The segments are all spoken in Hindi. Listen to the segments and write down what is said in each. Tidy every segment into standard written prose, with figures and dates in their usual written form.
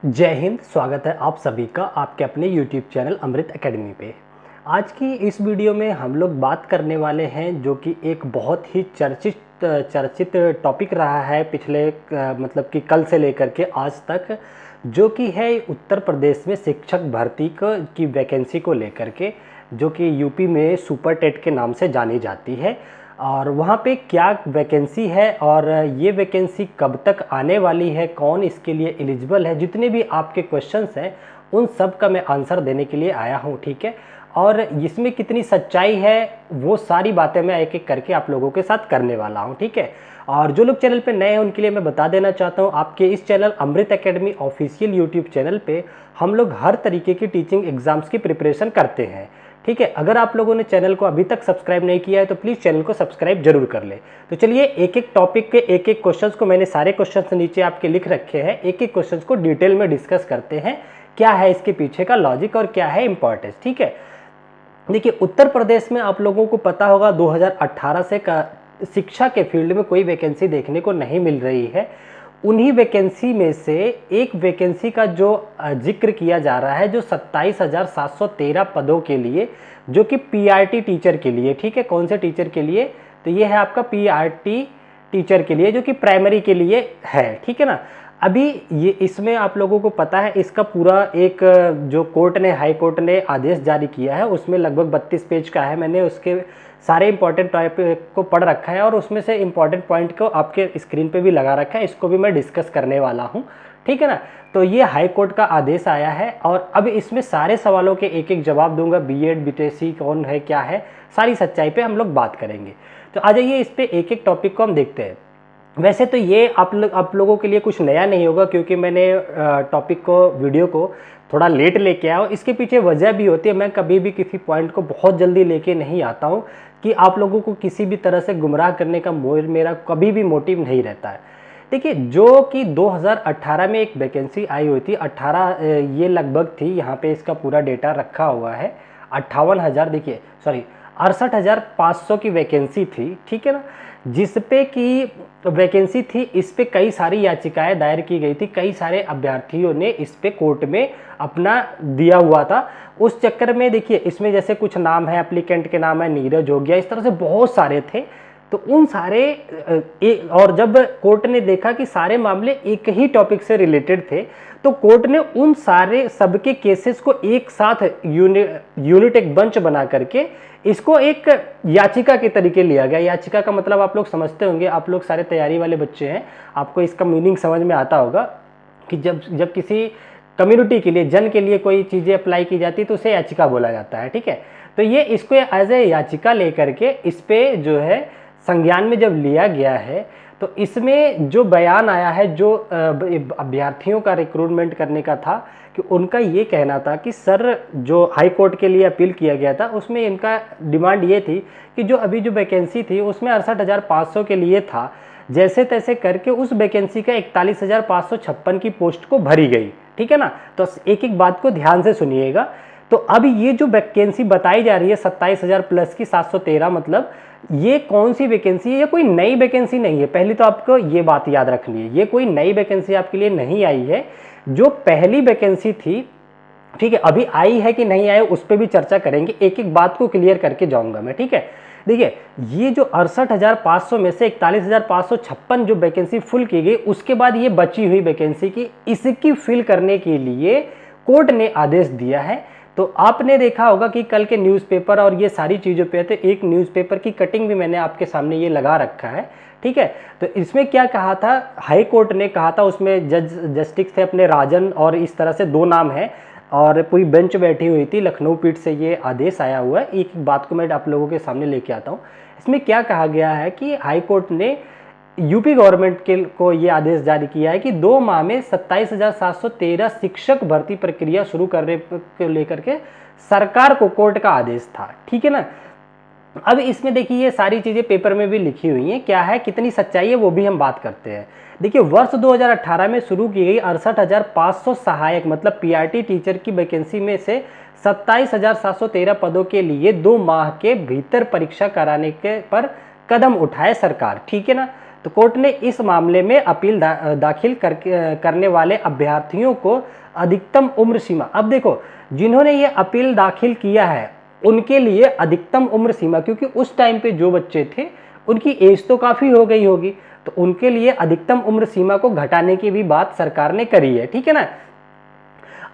जय हिंद। स्वागत है आप सभी का आपके अपने YouTube चैनल अमृत एकेडमी पे। आज की इस वीडियो में हम लोग बात करने वाले हैं जो कि एक बहुत ही चर्चित टॉपिक रहा है पिछले मतलब कि कल से लेकर के आज तक, जो कि है उत्तर प्रदेश में शिक्षक भर्ती की वैकेंसी को लेकर के, जो कि यूपी में सुपर टेट के नाम से जानी जाती है। और वहाँ पे क्या वैकेंसी है और ये वैकेंसी कब तक आने वाली है, कौन इसके लिए एलिजिबल है, जितने भी आपके क्वेश्चंस हैं उन सब का मैं आंसर देने के लिए आया हूँ। ठीक है, और इसमें कितनी सच्चाई है वो सारी बातें मैं एक एक करके आप लोगों के साथ करने वाला हूँ। ठीक है, और जो लोग चैनल पे नए हैं उनके लिए मैं बता देना चाहता हूँ, आपके इस चैनल अमृत एकेडमी ऑफिशियल यूट्यूब चैनल पे हम लोग हर तरीके की टीचिंग एग्जाम्स की प्रिपरेशन करते हैं। ठीक है, अगर आप लोगों ने चैनल को अभी तक सब्सक्राइब नहीं किया है तो प्लीज़ चैनल को सब्सक्राइब जरूर कर ले। तो चलिए एक एक टॉपिक के एक एक क्वेश्चंस को, मैंने सारे क्वेश्चंस नीचे आपके लिख रखे हैं, एक एक क्वेश्चंस को डिटेल में डिस्कस करते हैं, क्या है इसके पीछे का लॉजिक और क्या है इंपॉर्टेंस। ठीक है, देखिए उत्तर प्रदेश में आप लोगों को पता होगा 2018 से शिक्षा के फील्ड में कोई वैकेंसी देखने को नहीं मिल रही है। उन्हीं वैकेंसी में से एक वैकेंसी का जो जिक्र किया जा रहा है, जो 27,713 पदों के लिए, जो कि पीआरटी टीचर के लिए। ठीक है, कौन से टीचर के लिए? तो ये है आपका पीआरटी टीचर के लिए, जो कि प्राइमरी के लिए है। ठीक है ना, अभी ये इसमें आप लोगों को पता है इसका पूरा एक जो कोर्ट ने, हाई कोर्ट ने आदेश जारी किया है, उसमें लगभग 32 पेज का है। मैंने उसके सारे इंपॉर्टेंट टॉपिक को पढ़ रखा है और उसमें से इंपॉर्टेंट पॉइंट को आपके स्क्रीन पे भी लगा रखा है, इसको भी मैं डिस्कस करने वाला हूँ। ठीक है ना, तो ये हाई कोर्ट का आदेश आया है और अब इसमें सारे सवालों के एक एक जवाब दूंगा। बीएड बीटीसी कौन है, क्या है, सारी सच्चाई पे हम लोग बात करेंगे। तो आ जाइए इस पे एक एक टॉपिक को हम देखते हैं। वैसे तो ये आप लोगों के लिए कुछ नया नहीं होगा, क्योंकि मैंने टॉपिक को, वीडियो को थोड़ा लेट लेके आया हूँ। इसके पीछे वजह भी होती है, मैं कभी भी किसी पॉइंट को बहुत जल्दी लेके नहीं आता हूँ कि आप लोगों को किसी भी तरह से गुमराह करने का मेरा कभी भी मोटिव नहीं रहता है। देखिए, जो कि 2018 में एक वैकेंसी आई हुई थी, 18 ये लगभग थी, यहाँ पे इसका पूरा डेटा रखा हुआ है, 58,000, देखिए सॉरी 68,500 की वैकेंसी थी। ठीक है ना, जिस पे की वैकेंसी थी, इस पे कई सारी याचिकाएं दायर की गई थी, कई सारे अभ्यर्थियों ने इस पे कोर्ट में अपना दिया हुआ था। उस चक्कर में देखिए इसमें जैसे कुछ नाम है, एप्लीकेंट के नाम है नीरज हो गया, इस तरह से बहुत सारे थे। तो उन सारे और जब कोर्ट ने देखा कि सारे मामले एक ही टॉपिक से रिलेटेड थे, तो कोर्ट ने उन सारे सबके केसेस को एक साथ यूनिट एक बंच बना करके इसको एक याचिका के तरीके लिया गया। याचिका का मतलब आप लोग समझते होंगे, आप लोग सारे तैयारी वाले बच्चे हैं, आपको इसका मीनिंग समझ में आता होगा कि जब किसी कम्युनिटी के लिए, जन के लिए कोई चीज़ें अप्लाई की जाती है तो उसे याचिका बोला जाता है। ठीक है, तो ये इसको एज ए याचिका लेकर के इस पे जो है संज्ञान में जब लिया गया है, तो इसमें जो बयान आया है, जो अभ्यर्थियों का रिक्रूटमेंट करने का था, कि उनका ये कहना था कि सर, जो हाई कोर्ट के लिए अपील किया गया था उसमें इनका डिमांड ये थी कि जो अभी जो वैकेंसी थी उसमें 68,500 के लिए था, जैसे तैसे करके उस वैकेंसी का 41,556 की पोस्ट को भरी गई। ठीक है ना, तो एक एक बात को ध्यान से सुनिएगा। तो अब ये जो वैकेंसी बताई जा रही है 27,000 प्लस की 713, मतलब ये कौन सी वैकेंसी है? ये कोई नई वैकेंसी नहीं है, पहली तो आपको ये बात याद रखनी है, ये कोई नई वैकेंसी आपके लिए नहीं आई है। जो पहली वैकेंसी थी, ठीक है, अभी आई है कि नहीं आई उस पर भी चर्चा करेंगे, एक एक बात को क्लियर करके जाऊंगा मैं। ठीक है, देखिए ये जो 68,500 में से 41,556 जो वैकेंसी फुल की गई, उसके बाद ये बची हुई वैकेंसी की, इसकी फिल करने के लिए कोर्ट ने आदेश दिया है। तो आपने देखा होगा कि कल के न्यूज़पेपर और ये सारी चीज़ों पे, तो एक न्यूज़पेपर की कटिंग भी मैंने आपके सामने ये लगा रखा है। ठीक है, तो इसमें क्या कहा था, हाई कोर्ट ने कहा था, उसमें जस्टिस थे अपने राजन और इस तरह से दो नाम है और पूरी बेंच बैठी हुई थी, लखनऊ पीठ से ये आदेश आया हुआ है। एक बात को मैं आप लोगों के सामने लेके आता हूँ। इसमें क्या कहा गया है कि हाई कोर्ट ने यूपी गवर्नमेंट के को ये आदेश जारी किया है कि 2 माह में 27,713 शिक्षक भर्ती प्रक्रिया शुरू करने को लेकर के सरकार को कोर्ट का आदेश था। ठीक है ना, अब इसमें देखिए ये सारी चीजें पेपर में भी लिखी हुई हैं, क्या है, कितनी सच्चाई है वो भी हम बात करते हैं। देखिए वर्ष 2018 में शुरू की गई 68,500 सहायक मतलब पीआरटी टीचर की वैकेंसी में से 27,713 पदों के लिए 2 माह के भीतर परीक्षा कराने के पर कदम उठाए सरकार। ठीक है ना, तो कोर्ट ने इस मामले में अपील दाखिल करने वाले अभ्यर्थियों को अधिकतम उम्र सीमा, अब देखो जिन्होंने ये अपील दाखिल किया है उनके लिए अधिकतम उम्र सीमा, क्योंकि उस टाइम पे जो बच्चे थे उनकी एज तो काफ़ी हो गई होगी, तो उनके लिए अधिकतम उम्र सीमा को घटाने की भी बात सरकार ने करी है, ठीक है ना।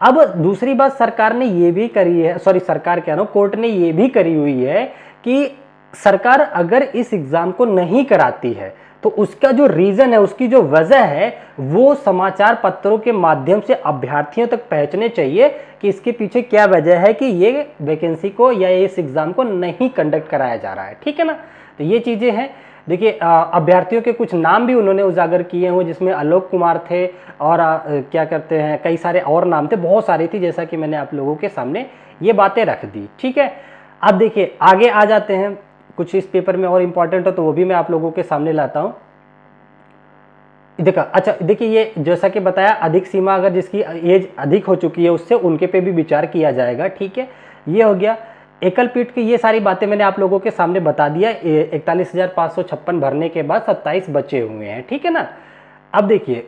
अब दूसरी बात सरकार ने ये भी करी है, सॉरी सरकार कह रहा हूं, कोर्ट ने ये भी करी हुई है कि सरकार अगर इस एग्जाम को नहीं कराती है तो उसका जो रीजन है, उसकी जो वजह है, वो समाचार पत्रों के माध्यम से अभ्यर्थियों तक पहुंचने चाहिए कि इसके पीछे क्या वजह है कि ये वैकेंसी को या इस एग्जाम को नहीं कंडक्ट कराया जा रहा है, ठीक है ना। तो ये चीजें हैं। देखिए अभ्यर्थियों के कुछ नाम भी उन्होंने उजागर किए हुए, जिसमें आलोक कुमार थे और क्या करते हैं कई सारे और नाम थे, बहुत सारी थी, जैसा कि मैंने आप लोगों के सामने ये बातें रख दी, ठीक है। अब देखिए आगे आ जाते हैं, कुछ इस पेपर में और इम्पोर्टेंट हो तो वो भी मैं आप लोगों के सामने लाता हूं। देखा, अच्छा देखिए ये जैसा कि बताया अधिक सीमा, अगर जिसकी एज अधिक हो चुकी है उससे उनके पे भी विचार किया जाएगा, ठीक है। ये हो गया एकल पीठ की, ये सारी बातें मैंने आप लोगों के सामने बता दिया। 41,556 भरने के बाद 27 बचे हुए हैं, ठीक है ना। अब देखिए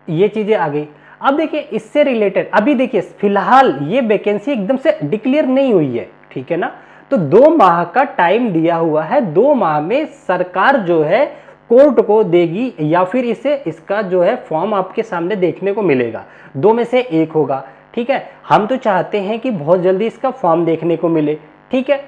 ये चीजें आ गई। अब देखिए इससे रिलेटेड अभी देखिए फिलहाल ये वैकेंसी एकदम से डिक्लेयर नहीं हुई है, ठीक है ना। तो 2 माह का टाइम दिया हुआ है, 2 माह में सरकार जो है कोर्ट को देगी या फिर इसे इसका जो है फॉर्म आपके सामने देखने को मिलेगा, 2 में से एक होगा, ठीक है। हम तो चाहते हैं कि बहुत जल्दी इसका फॉर्म देखने को मिले, ठीक है,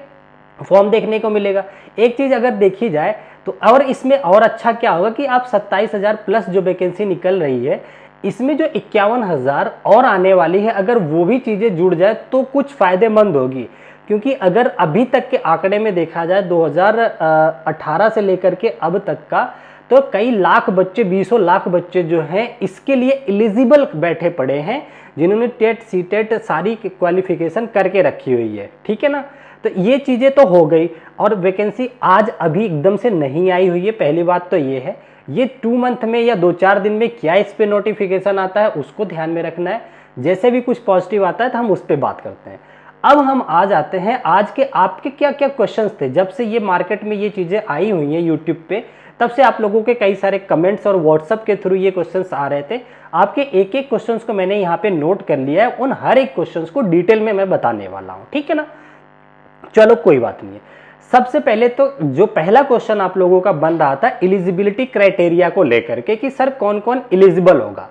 फॉर्म देखने को मिलेगा। एक चीज अगर देखी जाए तो और इसमें और अच्छा क्या होगा कि आप 27,000 प्लस जो वैकेंसी निकल रही है, इसमें जो 51,000 और आने वाली है, अगर वो भी चीजें जुड़ जाए तो कुछ फायदेमंद होगी। क्योंकि अगर अभी तक के आंकड़े में देखा जाए 2018 से लेकर के अब तक का, तो कई लाख बच्चे, 20 लाख बच्चे जो हैं इसके लिए एलिजिबल बैठे पड़े हैं, जिन्होंने टेट सीटेट सारी क्वालिफिकेशन करके रखी हुई है, ठीक है ना। तो ये चीजें तो हो गई, और वैकेंसी आज अभी एकदम से नहीं आई हुई है, पहली बात तो ये है। ये 2 मंथ में या 2-4 दिन में क्या इस पे नोटिफिकेशन आता है उसको ध्यान में रखना है। जैसे भी कुछ पॉजिटिव आता है तो हम उस पर बात करते हैं। अब हम आ जाते हैं आज के आपके क्या क्या क्वेश्चंस थे। जब से ये मार्केट में ये चीजें आई हुई हैं यूट्यूब पे, तब से आप लोगों के कई सारे कमेंट्स और व्हाट्सएप के थ्रू ये क्वेश्चंस आ रहे थे। आपके एक एक क्वेश्चंस को मैंने यहाँ पे नोट कर लिया है, उन हर एक क्वेश्चंस को डिटेल में मैं बताने वाला हूँ, ठीक है ना। चलो कोई बात नहीं है। सबसे पहले तो जो पहला क्वेश्चन आप लोगों का बन रहा था एलिजिबिलिटी क्राइटेरिया को लेकर के कि सर कौन कौन एलिजिबल होगा,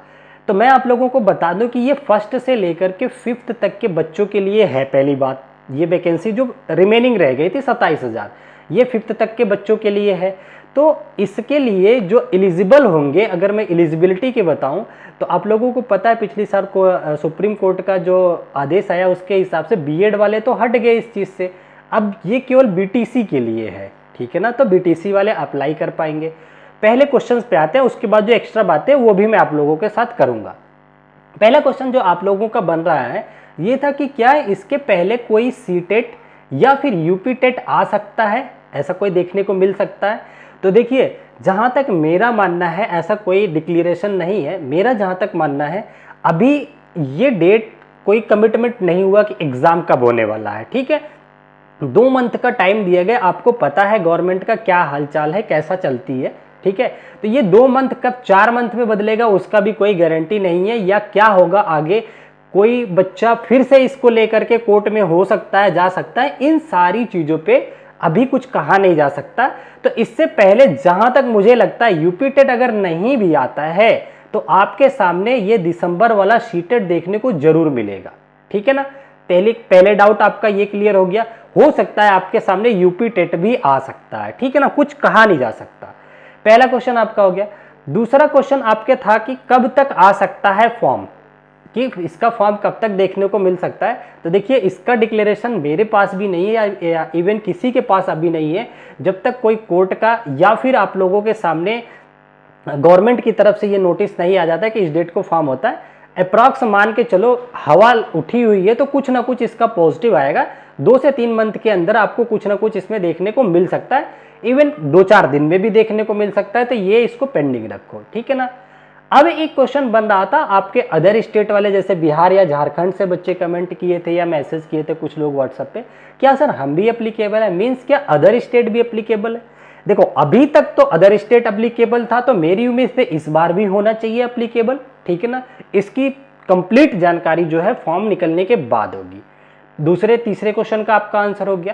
तो मैं आप लोगों को बता दूं कि ये 1st से लेकर के 5th तक के बच्चों के लिए है। पहली बात, ये वैकेंसी जो रिमेनिंग रह गई थी 27,000, ये 5th तक के बच्चों के लिए है। तो इसके लिए जो एलिजिबल होंगे, अगर मैं एलिजिबिलिटी की बताऊं तो आप लोगों को पता है पिछली साल को सुप्रीम कोर्ट का जो आदेश आया उसके हिसाब से बीएड वाले तो हट गए इस चीज़ से, अब ये केवल बीटीसी के लिए है, ठीक है ना। तो बीटीसी वाले अप्लाई कर पाएंगे। पहले क्वेश्चन पे आते हैं, उसके बाद जो एक्स्ट्रा बातें वो भी मैं आप लोगों के साथ करूंगा। पहला क्वेश्चन जो आप लोगों का बन रहा है ये था कि क्या इसके पहले कोई सीटेट या फिर यूपी टेट आ सकता है, ऐसा कोई देखने को मिल सकता है। तो देखिए जहां तक मेरा मानना है ऐसा कोई डिक्लेरेशन नहीं है। मेरा जहां तक मानना है अभी ये डेट कोई कमिटमेंट नहीं हुआ कि एग्जाम कब होने वाला है, ठीक है। 2 मंथ का टाइम दिया गया, आपको पता है गवर्नमेंट का क्या हालचाल है, कैसा चलती है, ठीक है। तो ये 2 मंथ कब 4 मंथ में बदलेगा उसका भी कोई गारंटी नहीं है, या क्या होगा आगे, कोई बच्चा फिर से इसको लेकर के कोर्ट में हो सकता है, जा सकता है, इन सारी चीजों पे अभी कुछ कहा नहीं जा सकता। तो इससे पहले जहां तक मुझे लगता है यूपी टेट अगर नहीं भी आता है तो आपके सामने ये दिसंबर वाला सीटेट देखने को जरूर मिलेगा, ठीक है ना। पहले डाउट आपका ये क्लियर हो गया। हो सकता है आपके सामने यूपी टेट भी आ सकता है, ठीक है ना, कुछ कहा नहीं जा सकता। पहला क्वेश्चन आपका हो गया। दूसरा क्वेश्चन आपके था कि कब तक आ सकता है फॉर्म, कि इसका फॉर्म कब तक देखने को मिल सकता है। तो देखिए इसका डिक्लेरेशन मेरे पास भी नहीं है, या इवन किसी के पास अभी नहीं है, जब तक कोई कोर्ट का या फिर आप लोगों के सामने गवर्नमेंट की तरफ से ये नोटिस नहीं आ जाता है कि इस डेट को फॉर्म होता है। अप्रॉक्स मान के चलो हवा उठी हुई है तो कुछ ना कुछ इसका पॉजिटिव आएगा। 2 से 3 मंथ के अंदर आपको कुछ ना कुछ इसमें देखने को मिल सकता है, इवन 2-4 दिन में भी देखने को मिल सकता है। तो ये इसको पेंडिंग रखो, ठीक है ना। अब एक क्वेश्चन बन रहा था आपके अदर स्टेट वाले, जैसे बिहार या झारखंड से बच्चे कमेंट किए थे या मैसेज किए थे कुछ लोग व्हाट्सएप पे, क्या सर हम भी एप्लीकेबल है, मीन्स क्या अदर स्टेट भी एप्लीकेबल है। देखो अभी तक तो अदर स्टेट अप्लीकेबल था, तो मेरी उम्मीद से इस बार भी होना चाहिए अप्लीकेबल, ठीक है ना। इसकी कंप्लीट जानकारी जो है फॉर्म निकलने के बाद होगी। दूसरे तीसरे क्वेश्चन का आपका आंसर हो गया।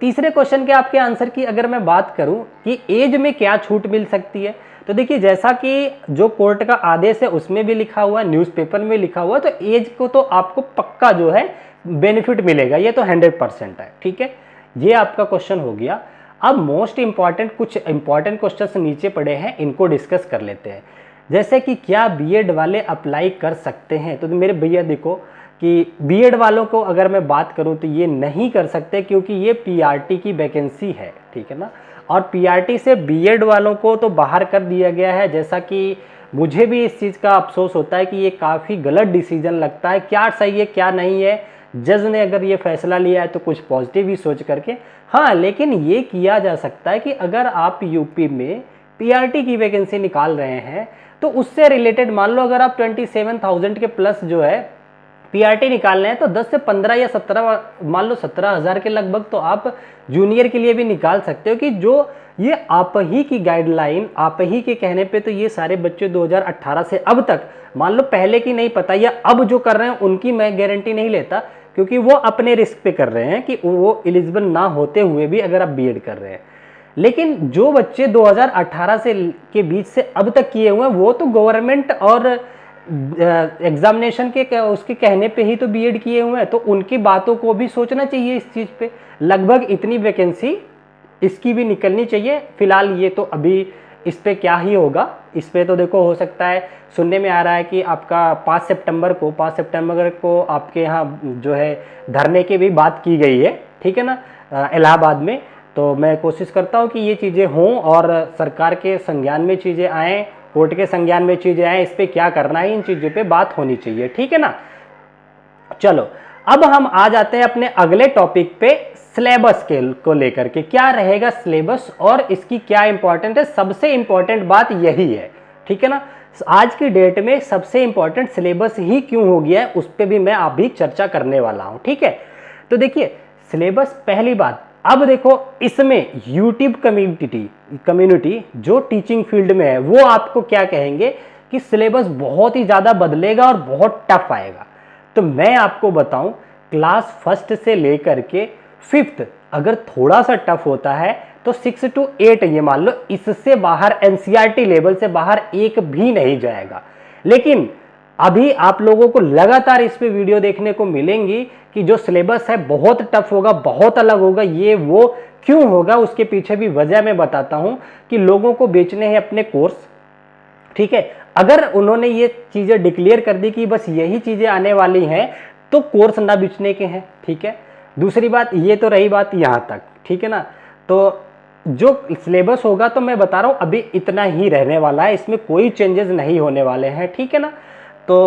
तीसरे क्वेश्चन के आपके आंसर की अगर मैं बात करूं कि एज में क्या छूट मिल सकती है, तो देखिए जैसा कि जो कोर्ट का आदेश है उसमें भी लिखा हुआ है, न्यूज़पेपर में लिखा हुआ है, तो एज को तो आपको पक्का जो है बेनिफिट मिलेगा, ये तो 100% है, ठीक है। ये आपका क्वेश्चन हो गया। अब मोस्ट इंपॉर्टेंट कुछ इंपॉर्टेंट क्वेश्चन नीचे पड़े हैं, इनको डिस्कस कर लेते हैं। जैसे कि क्या बीएड वाले अप्लाई कर सकते हैं, तो मेरे भैया देखो कि बीएड वालों को अगर मैं बात करूं तो ये नहीं कर सकते, क्योंकि ये पीआरटी की वैकेंसी है, ठीक है ना। और पीआरटी से बीएड वालों को तो बाहर कर दिया गया है। जैसा कि मुझे भी इस चीज़ का अफसोस होता है कि ये काफ़ी गलत डिसीजन लगता है, क्या सही है क्या नहीं है। जज ने अगर ये फैसला लिया है तो कुछ पॉजिटिव ही सोच करके, हाँ, लेकिन ये किया जा सकता है कि अगर आप यूपी में पीआरटी की वैकेंसी निकाल रहे हैं तो उससे रिलेटेड मान लो अगर आप 27,000 के प्लस जो है पीआरटी निकालना है तो 10 से 15 या 17, मान लो 17,000 के लगभग तो आप जूनियर के लिए भी निकाल सकते हो। कि जो ये आप ही की गाइडलाइन, आप ही के कहने पे तो ये सारे बच्चे 2018 से अब तक, मान लो पहले की नहीं पता या अब जो कर रहे हैं उनकी मैं गारंटी नहीं लेता, क्योंकि वो अपने रिस्क पे कर रहे हैं कि वो एलिजिबल ना होते हुए भी अगर आप बीएड कर रहे हैं। लेकिन जो बच्चे 2018 से के बीच से अब तक किए हुए हैं वो तो गवर्नमेंट और एग्जामिनेशन के उसके कहने पे ही तो बीएड किए हुए हैं, तो उनकी बातों को भी सोचना चाहिए इस चीज़ पे। लगभग इतनी वैकेंसी इसकी भी निकलनी चाहिए। फिलहाल ये तो अभी इस पे क्या ही होगा, इस पे तो देखो हो सकता है, सुनने में आ रहा है कि आपका 5 सितंबर को आपके यहाँ जो है धरने की भी बात की गई है, ठीक है ना, इलाहाबाद में। तो मैं कोशिश करता हूँ कि ये चीज़ें हों और सरकार के संज्ञान में चीज़ें आएँ, कोर्ट के संज्ञान में चीज़ें आएँ, इस पर क्या करना है इन चीज़ों पे बात होनी चाहिए, ठीक है ना। चलो अब हम आ जाते हैं अपने अगले टॉपिक पे, सिलेबस के को लेकर के क्या रहेगा सिलेबस और इसकी क्या इंपॉर्टेंट है। सबसे इंपॉर्टेंट बात यही है, ठीक है ना। आज की डेट में सबसे इंपॉर्टेंट सिलेबस ही क्यों हो गया है उस पर भी मैं अभी चर्चा करने वाला हूं, ठीक है। तो देखिए सिलेबस, पहली बात, अब देखो इसमें यूट्यूब कम्युनिटी जो टीचिंग फील्ड में है वो आपको क्या कहेंगे कि सिलेबस बहुत ही ज्यादा बदलेगा और बहुत टफ आएगा। तो मैं आपको बताऊं, क्लास 1 से लेकर के 5th अगर थोड़ा सा टफ होता है तो 6 to 8 ये मान लो, इससे बाहर एनसीईआरटी लेवल से बाहर एक भी नहीं जाएगा। लेकिन अभी आप लोगों को लगातार इस पे वीडियो देखने को मिलेंगी कि जो सिलेबस है बहुत टफ होगा, बहुत अलग होगा। ये वो क्यों होगा उसके पीछे भी वजह मैं बताता हूं कि लोगों को बेचने हैं अपने कोर्स, ठीक है। अगर उन्होंने ये चीजें डिक्लेयर कर दी कि बस यही चीजें आने वाली हैं तो कोर्स ना बेचने के हैं, ठीक है। दूसरी बात, ये तो रही बात यहां तक, ठीक है ना। तो जो सिलेबस होगा तो मैं बता रहा हूं अभी इतना ही रहने वाला है, इसमें कोई चेंजेस नहीं होने वाले हैं, ठीक है ना। तो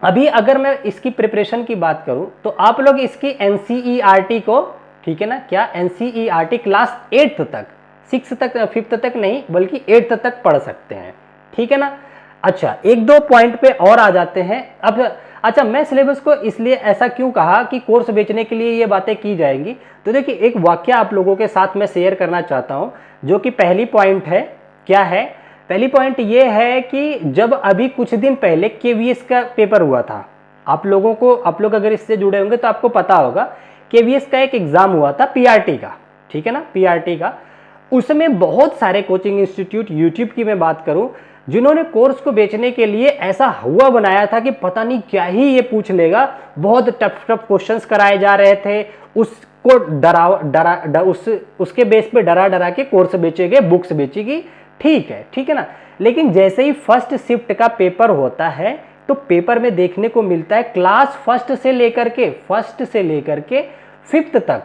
अभी अगर मैं इसकी प्रिपरेशन की बात करूं तो आप लोग इसकी एनसीईआरटी को, ठीक है ना, क्या एनसीईआरटी क्लास 8th तक, 6 तक, 5th तक नहीं बल्कि 8th तक पढ़ सकते हैं, ठीक है ना। अच्छा, एक दो पॉइंट पे और आ जाते हैं अब। अच्छा, मैं सिलेबस को इसलिए ऐसा क्यों कहा कि कोर्स बेचने के लिए ये बातें की जाएंगी, तो देखिए एक वाक्य आप लोगों के साथ मैं शेयर करना चाहता हूं, जो कि पहली पॉइंट है। क्या है पहली पॉइंट? ये है कि जब अभी कुछ दिन पहले केवीएस का पेपर हुआ था, आप लोग अगर इससे जुड़े होंगे तो आपको पता होगा, केवीएस का एक एग्जाम हुआ था पीआरटी का, ठीक है ना, पीआरटी का। उसमें बहुत सारे कोचिंग इंस्टीट्यूट, यूट्यूब की मैं बात करूं, जिन्होंने कोर्स को बेचने के लिए ऐसा हुआ बनाया था कि पता नहीं क्या ही ये पूछ लेगा, बहुत टफ क्वेश्चंस कराए जा रहे थे, उसको उसके बेस पे डरा के कोर्स बेचेंगे, बुक्स बेचेगी, ठीक है ना। लेकिन जैसे ही फर्स्ट शिफ्ट का पेपर होता है तो पेपर में देखने को मिलता है क्लास फर्स्ट से लेकर के 5th तक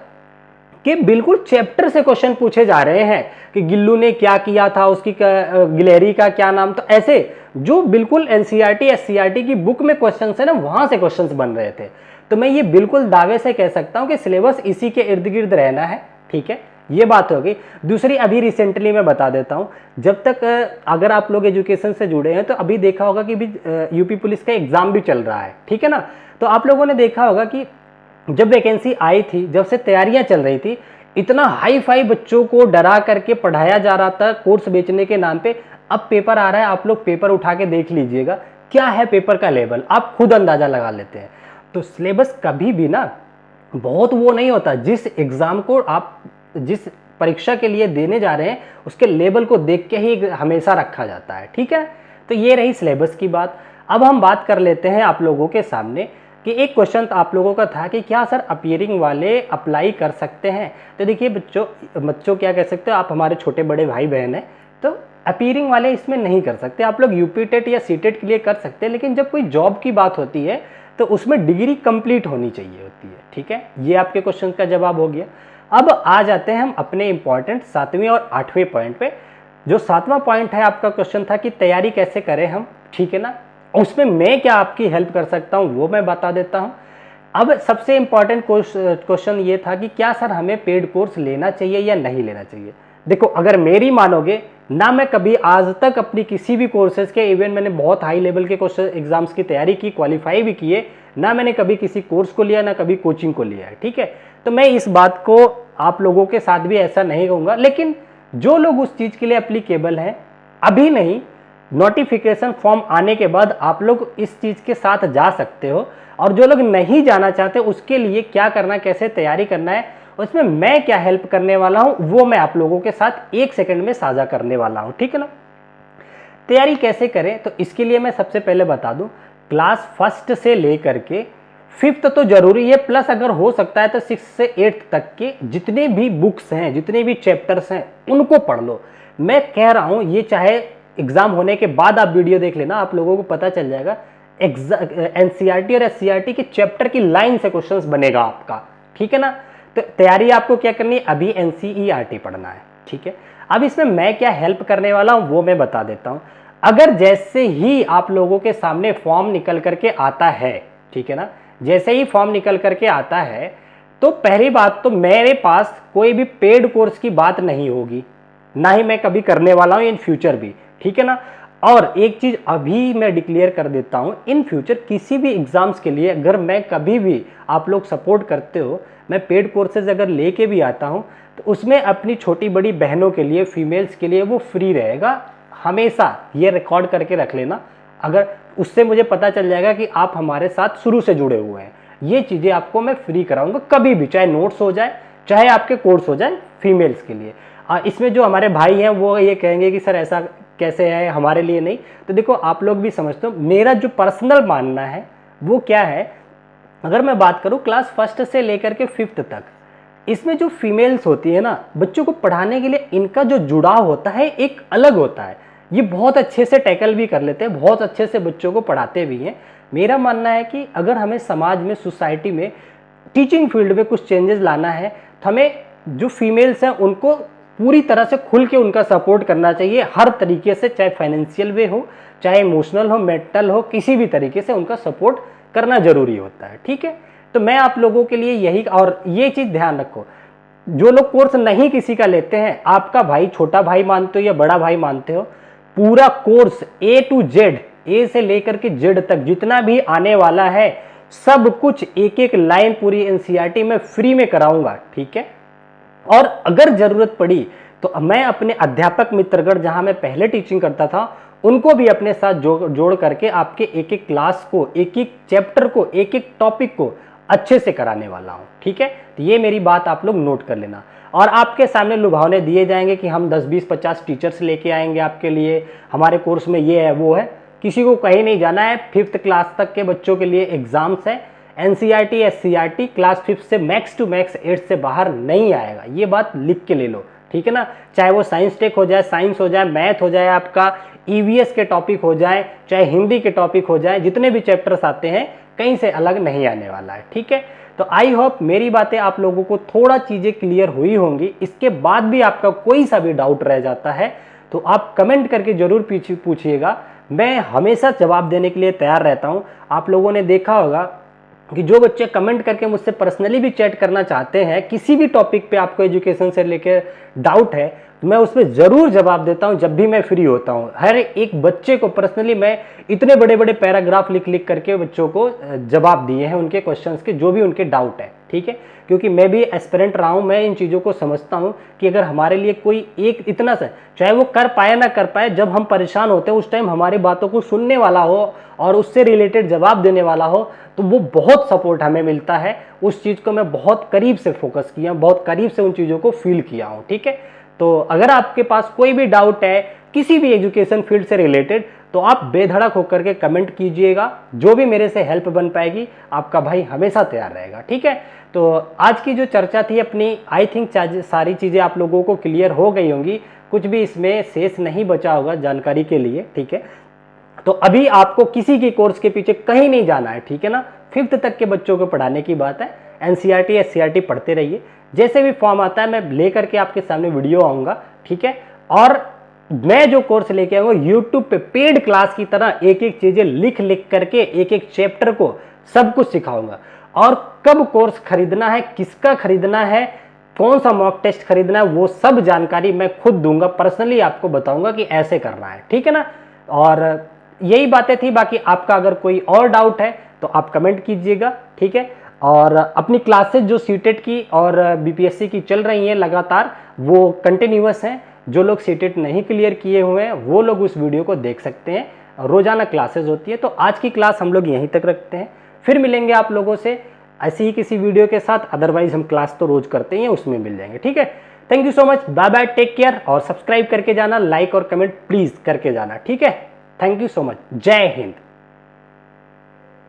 कि बिल्कुल चैप्टर से क्वेश्चन पूछे जा रहे हैं कि गिल्लू ने क्या किया था, उसकी गिलहरी का क्या नाम, तो ऐसे जो बिल्कुल एनसीईआरटी एससीईआरटी की बुक में क्वेश्चंस है ना, वहां से क्वेश्चंस बन रहे थे। तो मैं ये बिल्कुल दावे से कह सकता हूं कि सिलेबस इसी के इर्द गिर्द रहना है, ठीक है, ये बात होगी। दूसरी, अभी रिसेंटली मैं बता देता हूं, जब तक अगर आप लोग एजुकेशन से जुड़े हैं तो अभी देखा होगा कि यूपी पुलिस का एग्जाम भी चल रहा है, ठीक है ना। तो आप लोगों ने देखा होगा कि जब वैकेंसी आई थी, जब से तैयारियां चल रही थी, इतना हाई फाई बच्चों को डरा करके पढ़ाया जा रहा था कोर्स बेचने के नाम पे। अब पेपर आ रहा है, आप लोग पेपर उठा के देख लीजिएगा क्या है पेपर का लेवल, आप खुद अंदाजा लगा लेते हैं। तो सिलेबस कभी भी ना बहुत वो नहीं होता, जिस एग्जाम को आप जिस परीक्षा के लिए देने जा रहे हैं उसके लेवल को देख के ही हमेशा रखा जाता है, ठीक है। तो ये रही सिलेबस की बात। अब हम बात कर लेते हैं आप लोगों के सामने कि एक क्वेश्चन आप लोगों का था कि क्या सर अपीयरिंग वाले अप्लाई कर सकते हैं। तो देखिए बच्चों क्या कह सकते हो, आप हमारे छोटे बड़े भाई बहन हैं, तो अपीयरिंग वाले इसमें नहीं कर सकते। आप लोग यूपी टेट या सी टेट के लिए कर सकते हैं, लेकिन जब कोई जॉब की बात होती है तो उसमें डिग्री कंप्लीट होनी चाहिए होती है, ठीक है। ये आपके क्वेश्चन का जवाब हो गया। अब आ जाते हैं हम अपने इंपॉर्टेंट 7वें और 8वें पॉइंट पे। जो 7वां पॉइंट है आपका क्वेश्चन था कि तैयारी कैसे करें हम, ठीक है ना, उसमें मैं क्या आपकी हेल्प कर सकता हूं वो मैं बता देता हूं। अब सबसे इंपॉर्टेंट क्वेश्चन ये था कि क्या सर हमें पेड कोर्स लेना चाहिए या नहीं लेना चाहिए। देखो अगर मेरी मानोगे ना, मैं कभी आज तक अपनी किसी भी कोर्सेज के, इवन मैंने बहुत हाई लेवल के क्वेश्चन एग्जाम्स की तैयारी की, क्वालिफाई भी किए, ना मैंने कभी किसी कोर्स को लिया ना कभी कोचिंग को लिया है, ठीक है। तो मैं इस बात को आप लोगों के साथ भी ऐसा नहीं कहूँगा, लेकिन जो लोग उस चीज़ के लिए एप्लीकेबल हैं, अभी नहीं, नोटिफिकेशन फॉर्म आने के बाद आप लोग इस चीज़ के साथ जा सकते हो। और जो लोग नहीं जाना चाहते उसके लिए क्या करना है, कैसे तैयारी करना है, उसमें मैं क्या हेल्प करने वाला हूं वो मैं आप लोगों के साथ 1 सेकंड में साझा करने वाला हूं, ठीक है ना। तैयारी कैसे करें, तो इसके लिए मैं सबसे पहले बता दूं, क्लास 1 से लेकर के 5th तो जरूरी है, प्लस अगर हो सकता है तो 6 से 8 तक के जितने भी बुक्स हैं, जितने भी चैप्टर्स हैं, उनको पढ़ लो। मैं कह रहा हूं ये चाहे एग्जाम होने के बाद आप वीडियो देख लेना, आप लोगों को पता चल जाएगा। एनसीईआरटी और एससीईआरटी के चैप्टर की लाइन से क्वेश्चंस बनेगा आपका, ठीक है ना। तो तैयारी आपको क्या करनी है, अभी एनसीईआरटी पढ़ना है, ठीक है। अब इसमें मैं क्या हेल्प करने वाला हूं वो मैं बता देता हूं। अगर जैसे ही आप लोगों के सामने फॉर्म निकल करके आता है, ठीक है ना, जैसे ही फॉर्म निकल करके आता है तो पहली बात तो मेरे पास कोई भी पेड कोर्स की बात नहीं होगी, ना ही मैं कभी करने वाला हूं इन फ्यूचर भी, ठीक है ना। और एक चीज अभी मैं डिक्लेयर कर देता हूं, इन फ्यूचर किसी भी एग्जाम्स के लिए अगर मैं कभी भी आप लोग सपोर्ट करते हो, मैं पेड कोर्सेज अगर लेके भी आता हूं तो उसमें अपनी छोटी बड़ी बहनों के लिए, फीमेल्स के लिए वो फ्री रहेगा हमेशा। ये रिकॉर्ड करके रख लेना, अगर उससे मुझे पता चल जाएगा कि आप हमारे साथ शुरू से जुड़े हुए हैं, ये चीज़ें आपको मैं फ्री कराऊंगा कभी भी, चाहे नोट्स हो जाए चाहे आपके कोर्स हो जाए फीमेल्स के लिए। इसमें जो हमारे भाई हैं वो ये कहेंगे कि सर ऐसा कैसे है, हमारे लिए नहीं। तो देखो आप लोग भी समझते हो, मेरा जो पर्सनल मानना है वो क्या है, अगर मैं बात करूं क्लास 1 से लेकर के 5th तक, इसमें जो फीमेल्स होती है ना, बच्चों को पढ़ाने के लिए इनका जो जुड़ाव होता है एक अलग होता है। ये बहुत अच्छे से टैकल भी कर लेते हैं, बहुत अच्छे से बच्चों को पढ़ाते भी हैं। मेरा मानना है कि अगर हमें समाज में, सोसाइटी में, टीचिंग फील्ड में कुछ चेंजेस लाना है तो हमें जो फीमेल्स हैं उनको पूरी तरह से खुल के उनका सपोर्ट करना चाहिए, हर तरीके से, चाहे फाइनेंशियल वे हो, चाहे इमोशनल हो, मेंटल हो, किसी भी तरीके से उनका सपोर्ट करना जरूरी होता है, ठीक है। तो मैं आप लोगों के लिए यही, और ये चीज ध्यान रखो, जो लोग कोर्स नहीं किसी का लेते हैं, आपका भाई छोटा भाई मानते हो या बड़ा भाई मानते हो, पूरा कोर्स A to Z, ए से लेकर के जेड तक जितना भी आने वाला है सब कुछ एक एक लाइन पूरी एनसीईआरटी में फ्री में कराऊंगा, ठीक है। और अगर जरूरत पड़ी तो मैं अपने अध्यापक मित्रगण, जहां मैं पहले टीचिंग करता था, उनको भी अपने साथ जोड़ करके आपके एक एक क्लास को, एक एक चैप्टर को, एक एक टॉपिक को अच्छे से कराने वाला हूं, ठीक है। तो ये मेरी बात आप लोग नोट कर लेना। और आपके सामने लुभावने दिए जाएंगे कि हम 10, 20, 50 टीचर्स लेके आएंगे आपके लिए, हमारे कोर्स में ये है वो है, किसी को कहीं नहीं जाना है। 5th क्लास तक के बच्चों के लिए एग्जाम्स है। एनसीईआरटी, एससीईआरटी क्लास 5 से मैक्स टू मैक्स 8 से बाहर नहीं आएगा, ये बात लिख के ले लो, ठीक है ना। चाहे वो साइंस टेक हो जाए, साइंस हो जाए, मैथ हो जाए, आपका ईवीएस के टॉपिक हो जाए, चाहे हिंदी के टॉपिक हो जाए, जितने भी चैप्टर्स आते हैं कहीं से अलग नहीं आने वाला है, ठीक है। तो आई होप मेरी बातें आप लोगों को थोड़ा चीजें क्लियर हुई होंगी। इसके बाद भी आपका कोई सा भी डाउट रह जाता है तो आप कमेंट करके जरूर पूछिएगा, मैं हमेशा जवाब देने के लिए तैयार रहता हूं। आप लोगों ने देखा होगा कि जो बच्चे कमेंट करके मुझसे पर्सनली भी चैट करना चाहते हैं, किसी भी टॉपिक पे आपको एजुकेशन से लेकर डाउट है, तो मैं उसमें जरूर जवाब देता हूं जब भी मैं फ्री होता हूं। हर एक बच्चे को पर्सनली मैं इतने बड़े बड़े पैराग्राफ लिख करके बच्चों को जवाब दिए हैं उनके क्वेश्चंस के, जो भी उनके डाउट है। ठीक है, क्योंकि मैं भी एस्पिरेंट रहा हूँ, मैं इन चीज़ों को समझता हूँ कि अगर हमारे लिए कोई एक इतना सा, चाहे वो कर पाए ना कर पाए, जब हम परेशान होते हैं उस टाइम हमारी बातों को सुनने वाला हो और उससे रिलेटेड जवाब देने वाला हो, तो वो बहुत सपोर्ट हमें मिलता है। उस चीज़ को मैं बहुत करीब से फोकस किया, बहुत करीब से उन चीज़ों को फील किया हूँ, ठीक है। तो अगर आपके पास कोई भी डाउट है किसी भी एजुकेशन फील्ड से रिलेटेड, तो आप बेधड़क होकर के कमेंट कीजिएगा, जो भी मेरे से हेल्प बन पाएगी आपका भाई हमेशा तैयार रहेगा, ठीक है। तो आज की जो चर्चा थी अपनी, आई थिंक सारी चीज़ें आप लोगों को क्लियर हो गई होंगी, कुछ भी इसमें शेष नहीं बचा होगा जानकारी के लिए, ठीक है। तो अभी आपको किसी के कोर्स के पीछे कहीं नहीं जाना है, ठीक है ना। 5th तक के बच्चों को पढ़ाने की बात है, एनसीईआरटी एससीईआरटी पढ़ते रहिए, जैसे भी फॉर्म आता है मैं लेकर के आपके सामने वीडियो आऊँगा, ठीक है। और मैं जो कोर्स लेके आऊँगा यूट्यूब पे पेड क्लास की तरह एक एक चीज़ें लिख लिख करके एक एक चैप्टर को सब कुछ सिखाऊंगा। और कब कोर्स खरीदना है, किसका खरीदना है, कौन सा मॉक टेस्ट खरीदना है, वो सब जानकारी मैं खुद दूंगा, पर्सनली आपको बताऊंगा कि ऐसे करना है, ठीक है ना। और यही बातें थी, बाकी आपका अगर कोई और डाउट है तो आप कमेंट कीजिएगा, ठीक है। और अपनी क्लासेस जो सीटेट की और बीपीएससी की चल रही हैं लगातार, वो कंटिन्यूअस हैं। जो लोग सीटेट नहीं क्लियर किए हुए हैं वो लोग उस वीडियो को देख सकते हैं, रोजाना क्लासेस होती है। तो आज की क्लास हम लोग यहीं तक रखते हैं, फिर मिलेंगे आप लोगों से ऐसी ही किसी वीडियो के साथ। अदरवाइज हम क्लास तो रोज करते हैं, उसमें मिल जाएंगे, ठीक है। Thank you so much, bye bye, take care. और सब्सक्राइब करके जाना, लाइक और कमेंट प्लीज करके जाना, ठीक है। थैंक यू सो मच, जय हिंद।